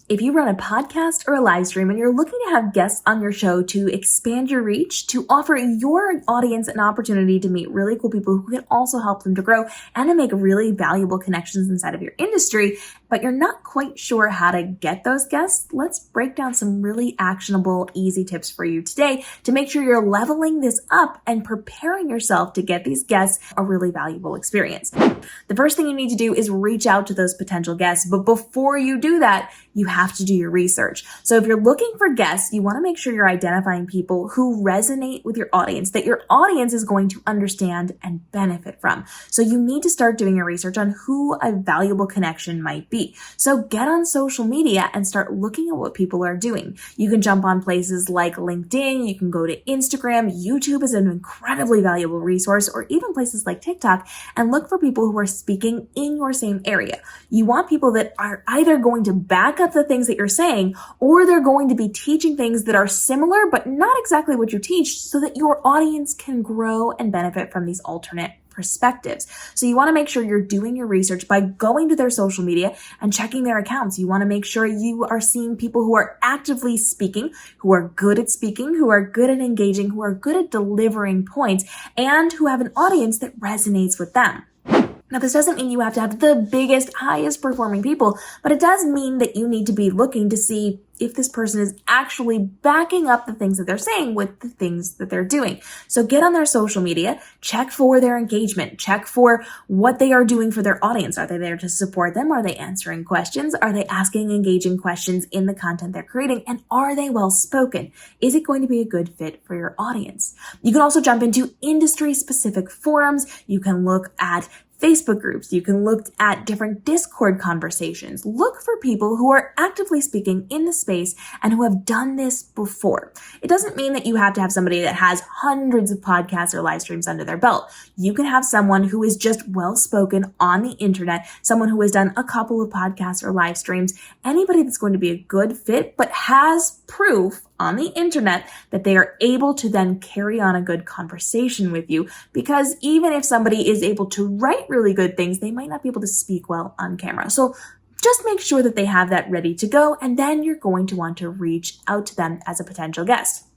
If you run a podcast or a live stream and you're looking to have guests on your show to expand your reach, to offer your audience an opportunity to meet really cool people who can also help them to grow and to make really valuable connections inside of your industry, but you're not quite sure how to get those guests, let's break down some really actionable, easy tips for you today to make sure you're leveling this up and preparing yourself to get these guests a really valuable experience. The first thing you need to do is reach out to those potential guests, but before you do that, you have to do your research. So if you're looking for guests, you want to make sure you're identifying people who resonate with your audience, that your audience is going to understand and benefit from. So you need to start doing your research on who a valuable connection might be. So get on social media and start looking at what people are doing. You can jump on places like LinkedIn, you can go to Instagram, YouTube is an incredibly valuable resource, or even places like TikTok, and look for people who are speaking in your same area. You want people that are either going to back up the things that you're saying, or they're going to be teaching things that are similar, but not exactly what you teach, so that your audience can grow and benefit from these alternate perspectives. So you want to make sure you're doing your research by going to their social media and checking their accounts. You want to make sure you are seeing people who are actively speaking, who are good at speaking, who are good at engaging, who are good at delivering points, and who have an audience that resonates with them. Now, this doesn't mean you have to have the biggest, highest performing people, but it does mean that you need to be looking to see if this person is actually backing up the things that they're saying with the things that they're doing. So get on their social media, check for their engagement, check for what they are doing for their audience. Are they there to support them? Are they answering questions? Are they asking engaging questions in the content they're creating? And are they well spoken? Is it going to be a good fit for your audience? You can also jump into industry specific forums. You can look at Facebook groups. You can look at different Discord conversations. Look for people who are actively speaking in the space and who have done this before. It doesn't mean that you have to have somebody that has hundreds of podcasts or live streams under their belt. You can have someone who is just well-spoken on the internet, someone who has done a couple of podcasts or live streams, anybody that's going to be a good fit, but has proof on the internet that they are able to then carry on a good conversation with you, because even if somebody is able to write really good things, they might not be able to speak well on camera. So just make sure that they have that ready to go, and then you're going to want to reach out to them as a potential guest.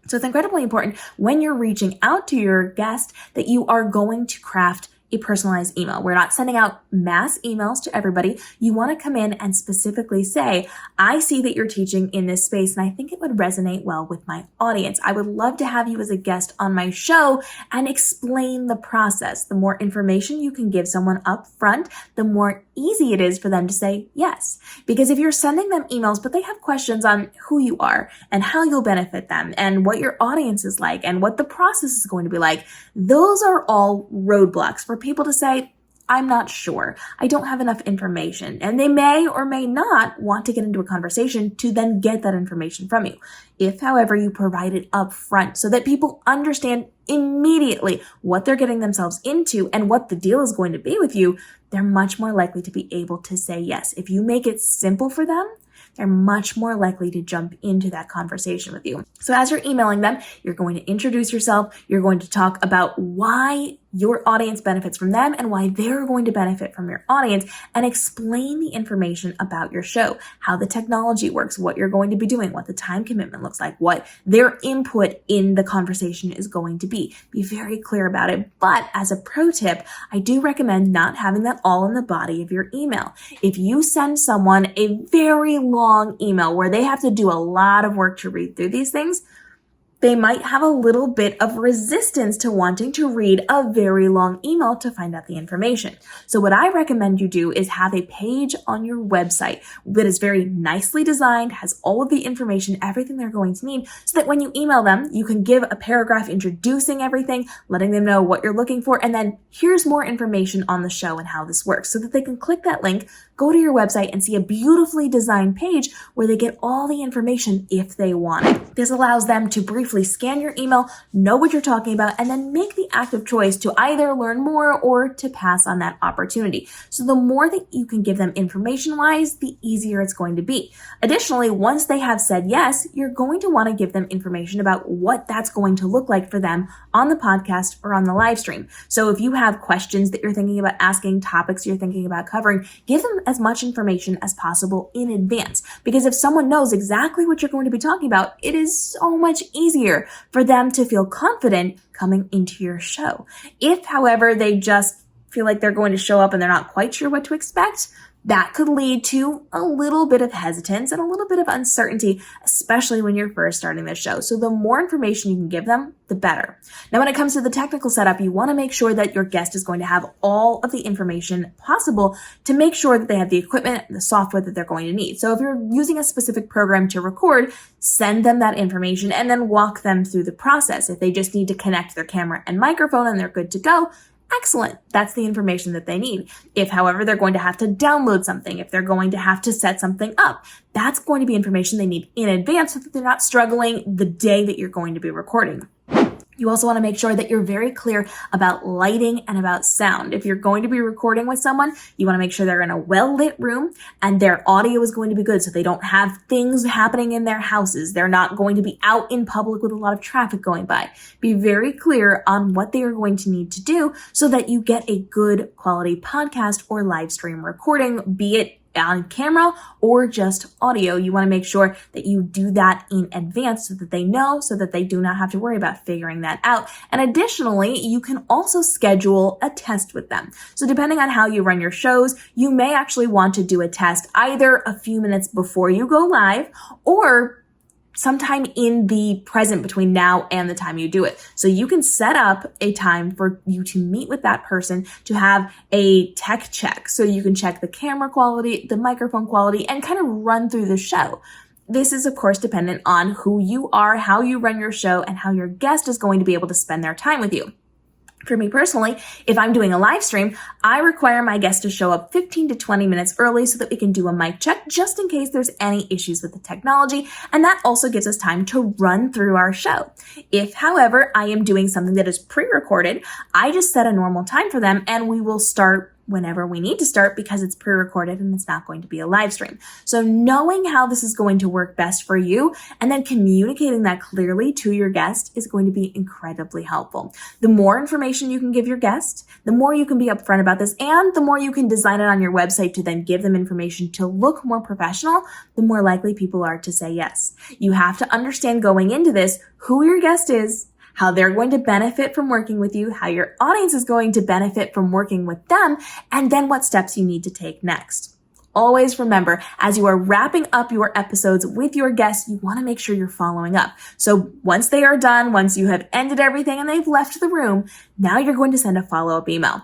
So it's incredibly important when you're reaching out to your guest that you are going to craft a personalized email. We're not sending out mass emails to everybody. You want to come in and specifically say, I see that you're teaching in this space and I think it would resonate well with my audience. I would love to have you as a guest on my show and explain the process. The more information you can give someone up front, the more easy it is for them to say yes. Because if you're sending them emails, but they have questions on who you are and how you'll benefit them and what your audience is like and what the process is going to be like, those are all roadblocks for people to say, I'm not sure. I don't have enough information. And they may or may not want to get into a conversation to then get that information from you. If, however, you provide it up front so that people understand immediately what they're getting themselves into and what the deal is going to be with you, they're much more likely to be able to say yes. If you make it simple for them, they're much more likely to jump into that conversation with you. So as you're emailing them, you're going to introduce yourself. You're going to talk about why your audience benefits from them and why they're going to benefit from your audience, and explain the information about your show, how the technology works, what you're going to be doing, what the time commitment looks like, what their input in the conversation is going to be. Be very clear about it. But as a pro tip, I do recommend not having that all in the body of your email. If you send someone a very long email where they have to do a lot of work to read through these things, they might have a little bit of resistance to wanting to read a very long email to find out the information. So what I recommend you do is have a page on your website that is very nicely designed, has all of the information, everything they're going to need, so that when you email them, you can give a paragraph introducing everything, letting them know what you're looking for, and then here's more information on the show and how this works, so that they can click that link, go to your website, and see a beautifully designed page where they get all the information if they want it. This allows them to briefly scan your email, know what you're talking about, and then make the active choice to either learn more or to pass on that opportunity. So the more that you can give them information-wise, the easier it's going to be. Additionally, once they have said yes, you're going to want to give them information about what that's going to look like for them on the podcast or on the live stream. So if you have questions that you're thinking about asking, topics you're thinking about covering, give them as much information as possible in advance. Because if someone knows exactly what you're going to be talking about, it is so much easier for them to feel confident coming into your show. If, however, they just feel like they're going to show up and they're not quite sure what to expect, that could lead to a little bit of hesitance and a little bit of uncertainty, especially when you're first starting the show. So the more information you can give them, the better. Now, when it comes to the technical setup, you want to make sure that your guest is going to have all of the information possible to make sure that they have the equipment and the software that they're going to need. So if you're using a specific program to record, send them that information and then walk them through the process. If they just need to connect their camera and microphone and they're good to go, excellent. That's the information that they need. If, however, they're going to have to download something, if they're going to have to set something up, that's going to be information they need in advance so that they're not struggling the day that you're going to be recording. You also want to make sure that you're very clear about lighting and about sound. If you're going to be recording with someone, you want to make sure they're in a well-lit room and their audio is going to be good so they don't have things happening in their houses. They're not going to be out in public with a lot of traffic going by. Be very clear on what they are going to need to do so that you get a good quality podcast or live stream recording, be it on camera or just audio. You want to make sure that you do that in advance so that they know, so that they do not have to worry about figuring that out. And additionally, you can also schedule a test with them. So depending on how you run your shows, you may actually want to do a test either a few minutes before you go live or sometime in the present between now and the time you do it. So you can set up a time for you to meet with that person to have a tech check. So you can check the camera quality, the microphone quality, and kind of run through the show. This is, of course, dependent on who you are, how you run your show, and how your guest is going to be able to spend their time with you. For me personally, if I'm doing a live stream, I require my guests to show up 15 to 20 minutes early so that we can do a mic check just in case there's any issues with the technology. And that also gives us time to run through our show. If, however, I am doing something that is pre-recorded, I just set a normal time for them and we will start whenever we need to start because it's pre-recorded and it's not going to be a live stream. So knowing how this is going to work best for you and then communicating that clearly to your guest is going to be incredibly helpful. The more information you can give your guest, the more you can be upfront about this, and the more you can design it on your website to then give them information to look more professional, the more likely people are to say yes. You have to understand going into this who your guest is, how they're going to benefit from working with you, how your audience is going to benefit from working with them, and then what steps you need to take next. Always remember, as you are wrapping up your episodes with your guests, you want to make sure you're following up. So once they are done, once you have ended everything and they've left the room, now you're going to send a follow-up email.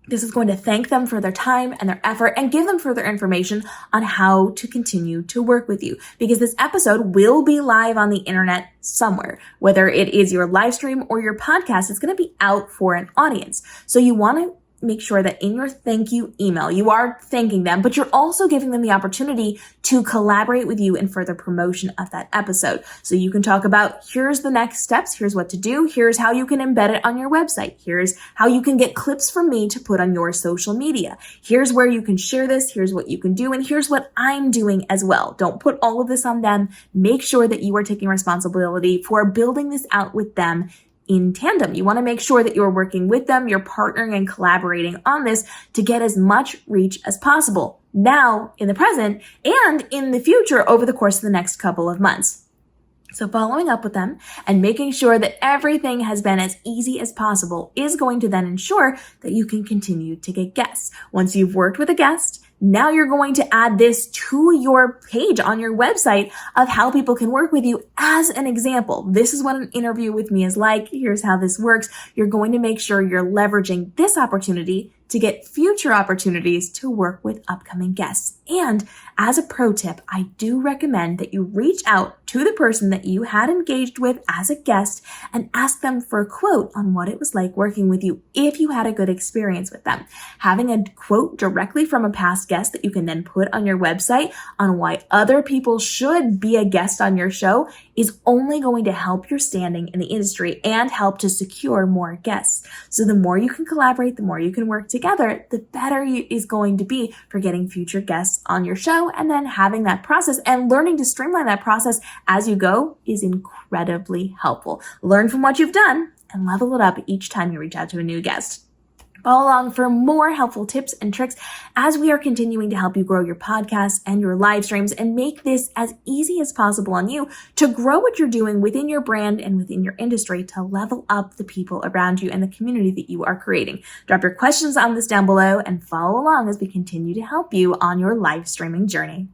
This is going to thank them for their time and their effort and give them further information on how to continue to work with you, because this episode will be live on the internet somewhere. Whether it is your live stream or your podcast, it's going to be out for an audience. So you want to make sure that in your thank you email, you are thanking them, but you're also giving them the opportunity to collaborate with you in further promotion of that episode. So you can talk about, here's the next steps, here's what to do, here's how you can embed it on your website, here's how you can get clips from me to put on your social media, here's where you can share this, here's what you can do, and here's what I'm doing as well. Don't put all of this on them. Make sure that you are taking responsibility for building this out with them in tandem. You want to make sure that you're working with them, you're partnering and collaborating on this to get as much reach as possible now in the present and in the future over the course of the next couple of months. So following up with them and making sure that everything has been as easy as possible is going to then ensure that you can continue to get guests. Once you've worked with a guest, now you're going to add this to your page on your website of how people can work with you as an example. This is what an interview with me is like. Here's how this works. You're going to make sure you're leveraging this opportunity to get future opportunities to work with upcoming guests. And as a pro tip, I do recommend that you reach out to the person that you had engaged with as a guest and ask them for a quote on what it was like working with you if you had a good experience with them. Having a quote directly from a past guest that you can then put on your website on why other people should be a guest on your show is only going to help your standing in the industry and help to secure more guests. So the more you can collaborate, the more you can work together, the better it is going to be for getting future guests on your show, and then having that process and learning to streamline that process as you go is incredibly helpful. Learn from what you've done and level it up each time you reach out to a new guest. Follow along for more helpful tips and tricks as we are continuing to help you grow your podcast and your live streams and make this as easy as possible on you to grow what you're doing within your brand and within your industry to level up the people around you and the community that you are creating. Drop your questions on this down below and follow along as we continue to help you on your live streaming journey.